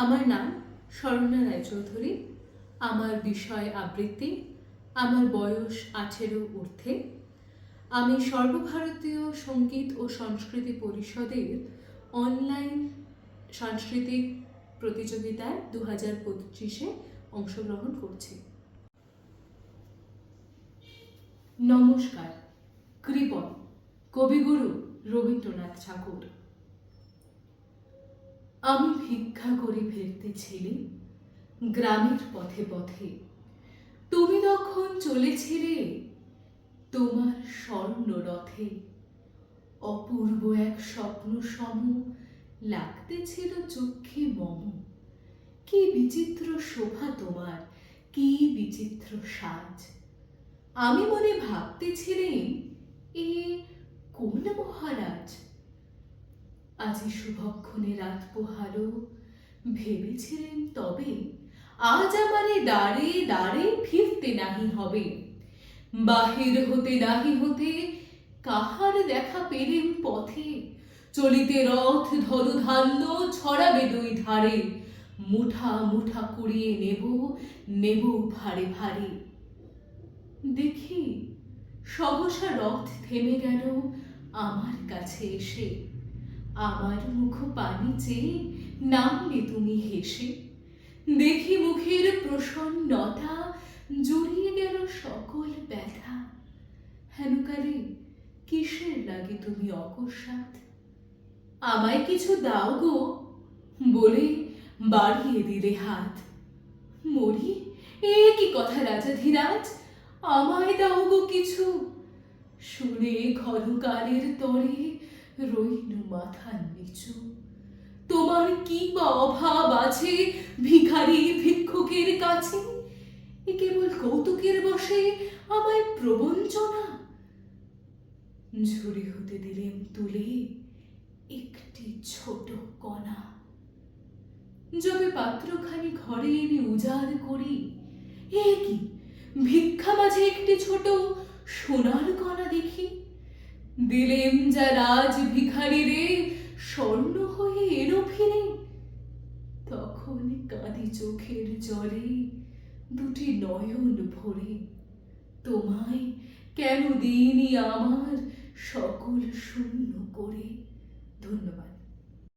আমার নাম শরণ্যা রায়চৌধুরী। আমার বিষয় আবৃত্তি। আমার বয়স 18 ঊর্ধ্বে। আমি সর্বভারতীয় সঙ্গীত ও সংস্কৃতি পরিষদের অনলাইন সাংস্কৃতিক প্রতিযোগিতায় 2025-এ অংশগ্রহণ করছি। নমস্কার। কৃপণ কবিগুরু রবীন্দ্রনাথ ঠাকুর। আমি ভিক্ষা করে ফিরতেছিলি গ্রামের পথে পথে, তুমি তখন চলেছিলে তোমার স্বর্ণ রথে। অপূর্ব এক স্বপ্ন সম লাগতেছিল চক্ষে মম। কি বিচিত্র শোভা তোমার, কি বিচিত্র সাজ। আমি মনে ভাবতেছিলেন, এ কোন মহারাজ। আজি শুভক্ষণে রাত পোহালো, ভেবেছিলেন তবে আজ আমারে দাঁড়ে দাঁড়ে ফিরতে নাহি হবে। বাহির হতে নাহি হতে কাহার দেখা পেলেন পথে। চলিতে রথ ধরুধান্য ছড়াবে দুই ধারে। মুঠা মুঠা কুড়িয়ে নেব, নেব ভারে ভারে। দেখি সহসা রথ থেমে গেল আমার কাছে এসে। আমার মুখ পানি চেয়ে নামলে তুমি হেসে। দেখি মুখের প্রসন্নতা জুড়িয়ে গেল সকল ব্যথা। হেনকালে কিসের লাগে তুমি অকস্মাৎ? আমায় কিছু দাও গো বলে বাড়িয়ে দিলে হাত। মরি, এ কি কথা রাজাধিরাজ, আমায় দাও গো কিছু। শুনে ঘরকালের তরে রইনু মাথা নিচু। তোমার কি বা অভাব আছে ভিখারি ভিক্ষুকের কাছে? এ কেবল কৌতুকের বশে আমায় প্রবঞ্চনা। ঝুড়ি হতে দিলেন তুলে একটি ছোট কণা। যবে পাত্রখানি ঘরে এনে উজাড় করি, এ কি ভিক্ষা মাঝে একটি ছোট সোনার কণা দেখি। দিলেম যা রাজ ভিখারি রে, স্বর্ণ হয়ে এলো ফিরে। তখন কাঁদি চোখের জলে দুটি নয়ন ভরে। তোমায় কেন দিইনি আমার সকল শূন্য করে। ধন্যবাদ।